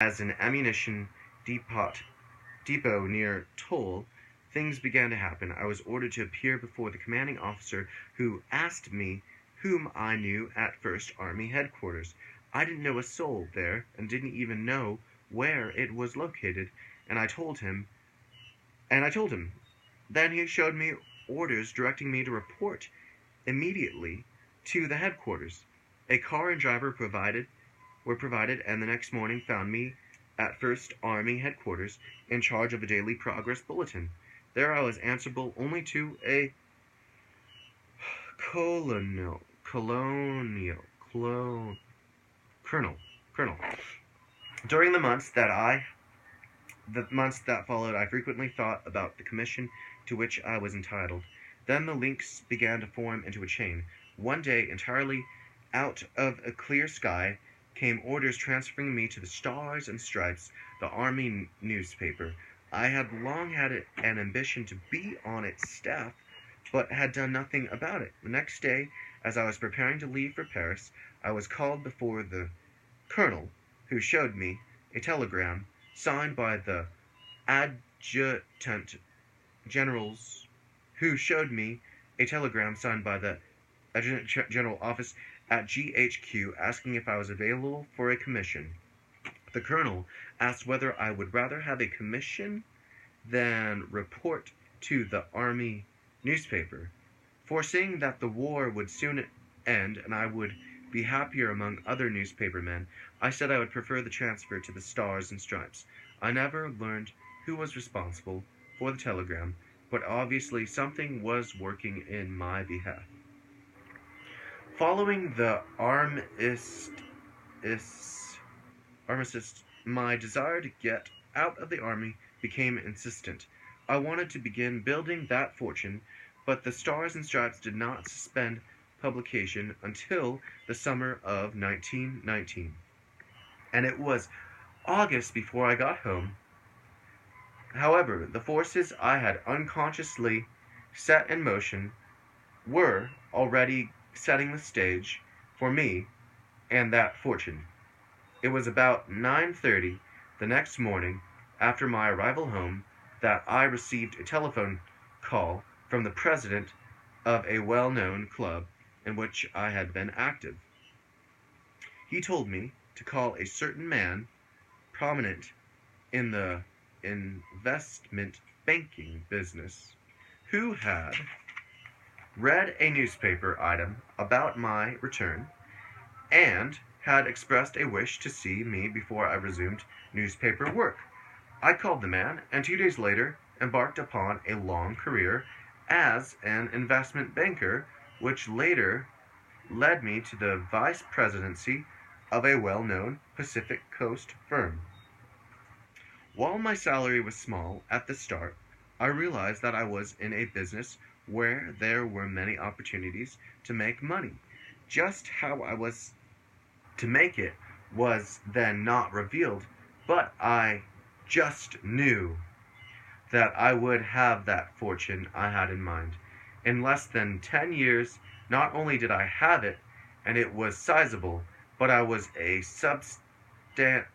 as an ammunition depot near Toul, things began to happen. I was ordered to appear before the commanding officer, who asked me whom I knew at First Army Headquarters. I didn't know a soul there, and didn't even know where it was located, and I told him. Then he showed me orders directing me to report immediately to the headquarters. A car and driver were provided, and the next morning found me at First Army Headquarters in charge of a daily progress bulletin. There I was answerable only to a colonial, colonel, colonel. During the months that followed, I frequently thought about the commission to which I was entitled. Then the links began to form into a chain. One day, entirely out of a clear sky, came orders transferring me to the Stars and Stripes, the Army newspaper. I had long had an ambition to be on its staff, but had done nothing about it. The next day, as I was preparing to leave for Paris, I was called before the colonel, who showed me a telegram signed by the adjutant general's who showed me a telegram signed by the adjutant general office at GHQ asking if I was available for a commission. The colonel asked whether I would rather have a commission than report to the army newspaper. Foreseeing that the war would soon end and I would be happier among other newspaper men, I said I would prefer the transfer to the Stars and Stripes. I never learned who was responsible for the telegram, but obviously something was working in my behalf. Following the armistice, my desire to get out of the army became insistent. I wanted to begin building that fortune, but the Stars and Stripes did not suspend publication until the summer of 1919, and it was August before I got home. However, the forces I had unconsciously set in motion were already setting the stage for me and that fortune. It was about 9:30 the next morning after my arrival home that I received a telephone call from the president of a well-known club in which I had been active. He told me to call a certain man, prominent in the investment banking business, who had read a newspaper item about my return and had expressed a wish to see me before I resumed newspaper work. I called the man, and 2 days later embarked upon a long career as an investment banker, which later led me to the vice presidency of a well-known Pacific Coast firm. While my salary was small at the start, I realized that I was in a business where there were many opportunities to make money. Just how I was to make it was then not revealed, but I just knew that I would have that fortune I had in mind. In less than 10 years, not only did I have it, and it was sizable, but I was a substantial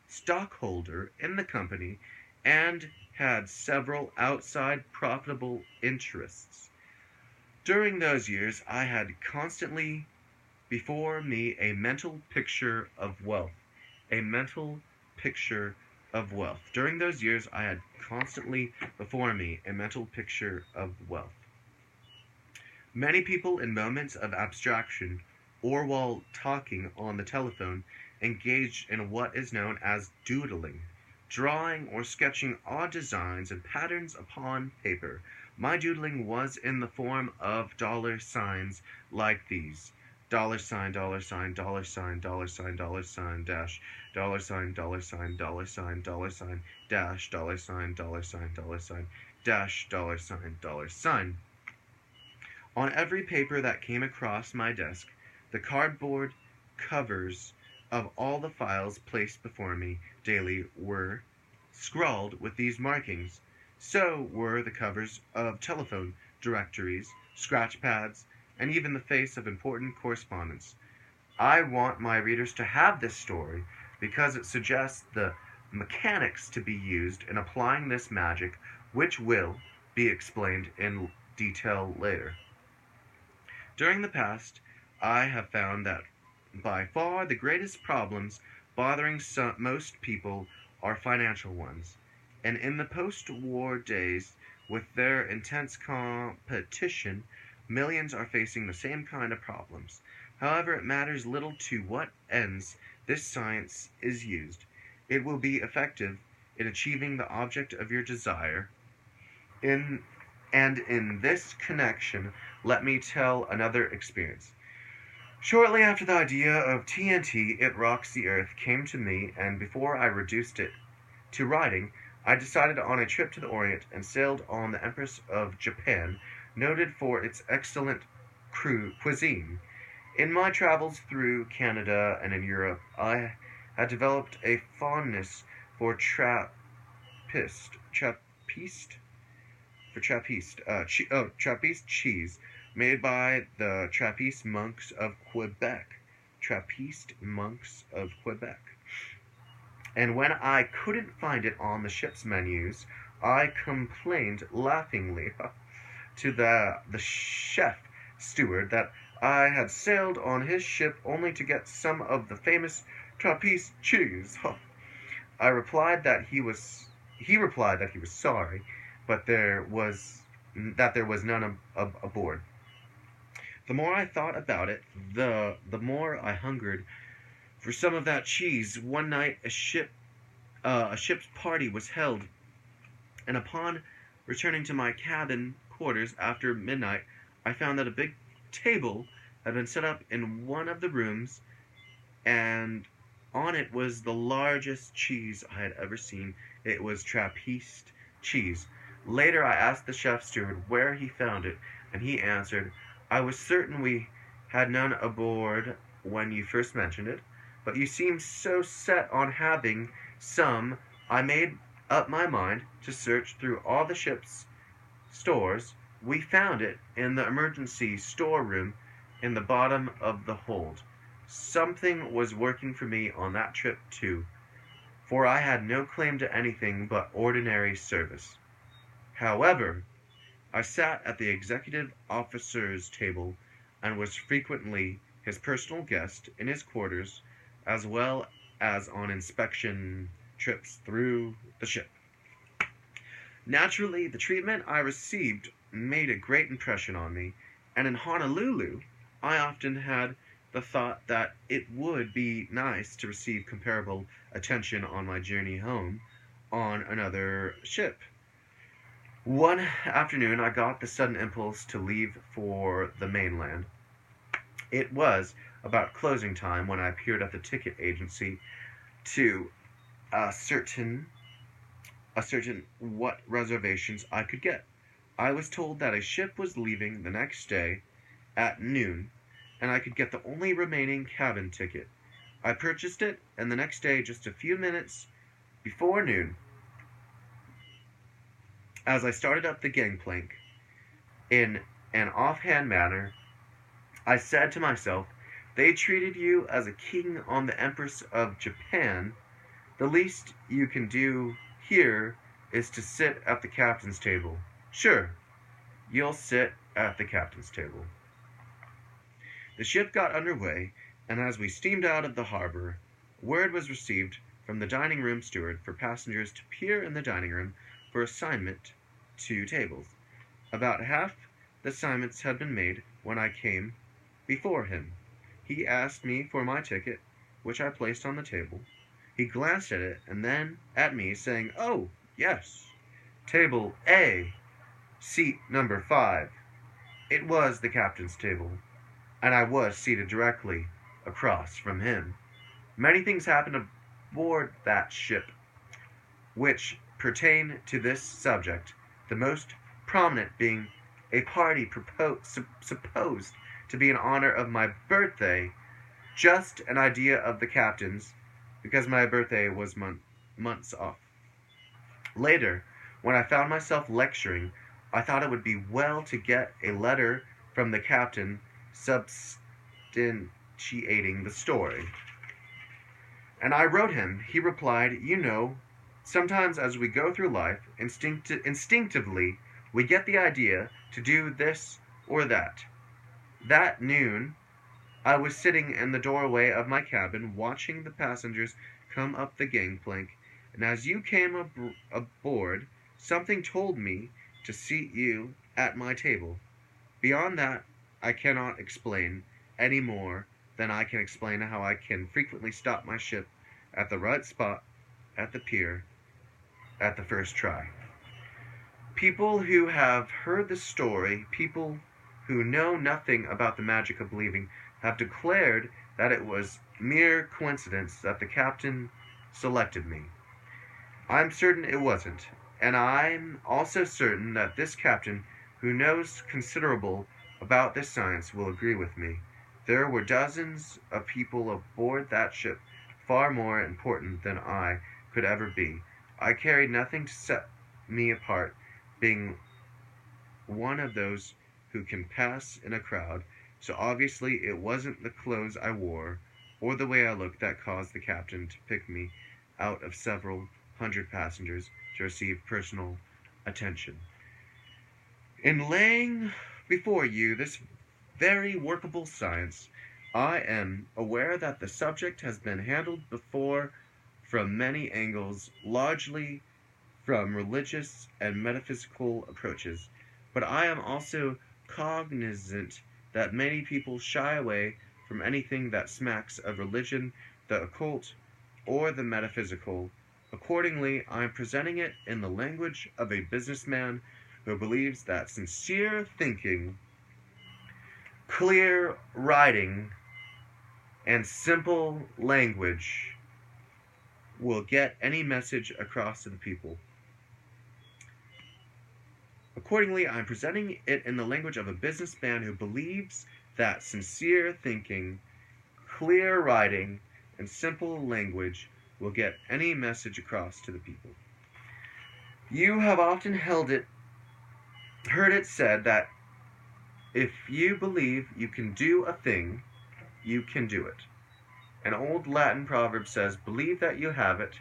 stockholder in the company and had several outside profitable interests. During those years, I had constantly before me a mental picture of wealth. A mental picture of wealth. During those years, I had constantly before me a mental picture of wealth. Many people in moments of abstraction or while talking on the telephone engage in what is known as doodling, drawing or sketching odd designs and patterns upon paper. My doodling was in the form of dollar signs like these: dollar sign, dollar sign, dollar sign, dollar sign, dollar sign, dash, dollar sign, dollar sign, dollar sign, dollar sign, dash, dollar sign, dollar sign, dollar sign, dash, dollar sign, dollar sign. On every paper that came across my desk, the cardboard covers of all the files placed before me daily were scrawled with these markings. So were the covers of telephone directories, scratch pads, and even the face of important correspondence. I want my readers to have this story because it suggests the mechanics to be used in applying this magic, which will be explained in detail later. During the past, I have found that by far the greatest problems bothering most people are financial ones. And in the post war days, with their intense competition, millions are facing the same kind of problems. However, it matters little to what ends this science is used. It will be effective in achieving the object of your desire. In and in this connection, let me tell another experience. Shortly after the idea of TNT, It Rocks the Earth, came to me, and before I reduced it to writing, I decided on a trip to the Orient and sailed on the Empress of Japan, noted for its excellent cuisine. In my travels through Canada and in Europe, I had developed a fondness for Trappist, Trappist cheese made by the Trappist monks of Quebec. Trappist monks of Quebec. And when I couldn't find it on the ship's menus, I complained laughingly to the chef steward that I had sailed on his ship only to get some of the famous Trappist cheese. I replied that he replied that he was sorry, but there was none aboard. The more I thought about it, the more I hungered for some of that cheese. One night, a ship's party was held, and upon returning to my cabin quarters after midnight, I found that a big table had been set up in one of the rooms, and on it was the largest cheese I had ever seen. It was Trappist cheese. Later, I asked the chef steward where he found it, and he answered, "I was certain we had none aboard when you first mentioned it, but you seemed so set on having some, I made up my mind to search through all the ship's stores. We found it in the emergency storeroom in the bottom of the hold. Something was working for me on that trip, too, for I had no claim to anything but ordinary service. However, I sat at the executive officer's table and was frequently his personal guest in his quarters, as well as on inspection trips through the ship. Naturally, the treatment I received made a great impression on me, and in Honolulu, I often had the thought that it would be nice to receive comparable attention on my journey home on another ship. One afternoon, I got the sudden impulse to leave for the mainland. It was about closing time when I appeared at the ticket agency to ascertain what reservations I could get. I was told that a ship was leaving the next day at noon, and I could get the only remaining cabin ticket. I purchased it, and the next day, just a few minutes before noon, as I started up the gangplank, in an offhand manner, I said to myself, "They treated you as a king on the Empress of Japan. The least you can do here is to sit at the captain's table. Sure, you'll sit at the captain's table." The ship got under way, and as we steamed out of the harbor, word was received from the dining room steward for passengers to appear in the dining room for assignment to tables. About half the assignments had been made when I came before him. He asked me for my ticket, which I placed on the table. He glanced at it and then at me, saying, "Oh, yes, table A, seat number 5. It was the captain's table, and I was seated directly across from him. Many things happened aboard that ship which pertain to this subject, the most prominent being a party supposed to be in honor of my birthday, just an idea of the captain's, because my birthday was months off. Later, when I found myself lecturing, I thought it would be well to get a letter from the captain substantiating the story. And I wrote him. He replied, sometimes as we go through life, instinctively, we get the idea to do this or that. That noon, I was sitting in the doorway of my cabin watching the passengers come up the gangplank, and as you came aboard, something told me to seat you at my table. Beyond that, I cannot explain any more than I can explain how I can frequently stop my ship at the right spot at the pier at the first try. People who have heard the story, people who know nothing about the magic of believing, have declared that it was mere coincidence that the captain selected me. I'm certain it wasn't, and I'm also certain that this captain, who knows considerable about this science, will agree with me. There were dozens of people aboard that ship far more important than I could ever be. I carried nothing to set me apart, being one of those who can pass in a crowd, so obviously it wasn't the clothes I wore or the way I looked that caused the captain to pick me out of several hundred passengers to receive personal attention. In laying before you this very workable science, I am aware that the subject has been handled before from many angles, largely from religious and metaphysical approaches, but I am also cognizant that many people shy away from anything that smacks of religion, the occult, or the metaphysical. Accordingly, I am presenting it in the language of a businessman who believes that sincere thinking, clear writing, and simple language will get any message across to the people. Accordingly, I am presenting it in the language of a businessman who believes that sincere thinking, clear writing, and simple language will get any message across to the people. You have often heard it said that if you believe you can do a thing, you can do it. An old Latin proverb says, believe that you have it,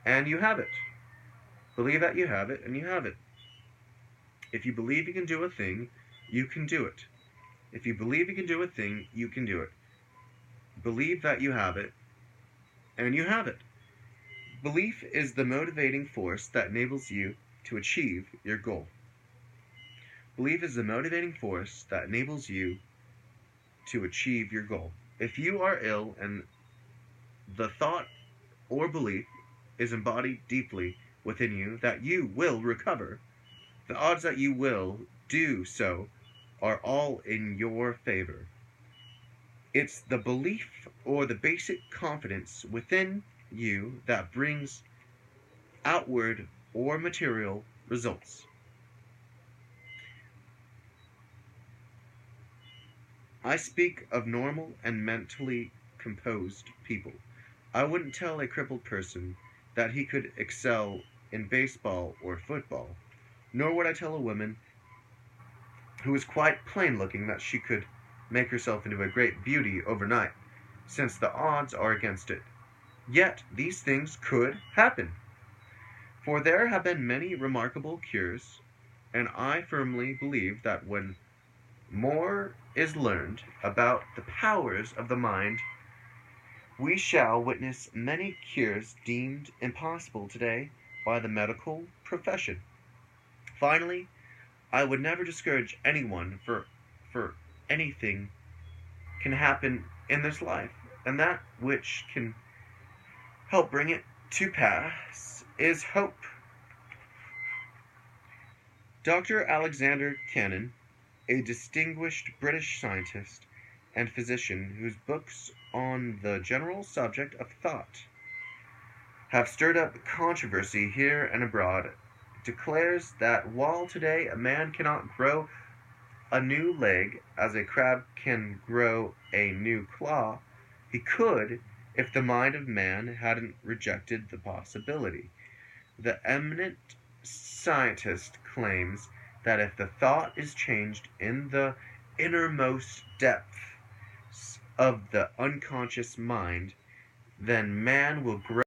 and you have it. Believe that you have it, and you have it. If you believe you can do a thing, you can do it. If you believe you can do a thing, you can do it. Believe that you have it, and you have it. Belief is the motivating force that enables you to achieve your goal. Belief is the motivating force that enables you to achieve your goal. If you are ill and the thought or belief is embodied deeply within you that you will recover, the odds that you will do so are all in your favor. It's the belief or the basic confidence within you that brings outward or material results. I speak of normal and mentally composed people. I wouldn't tell a crippled person that he could excel in baseball or football, nor would I tell a woman who is quite plain-looking that she could make herself into a great beauty overnight, since the odds are against it. Yet these things could happen, for there have been many remarkable cures, and I firmly believe that when more is learned about the powers of the mind, we shall witness many cures deemed impossible today by the medical profession. Finally, I would never discourage anyone for anything can happen in this life, and that which can help bring it to pass is hope. Dr. Alexander Cannon, a distinguished British scientist and physician whose books on the general subject of thought have stirred up controversy here and abroad, declares that while today a man cannot grow a new leg as a crab can grow a new claw, he could if the mind of man hadn't rejected the possibility. The eminent scientist claims that if the thought is changed in the innermost depths of the unconscious mind, then man will grow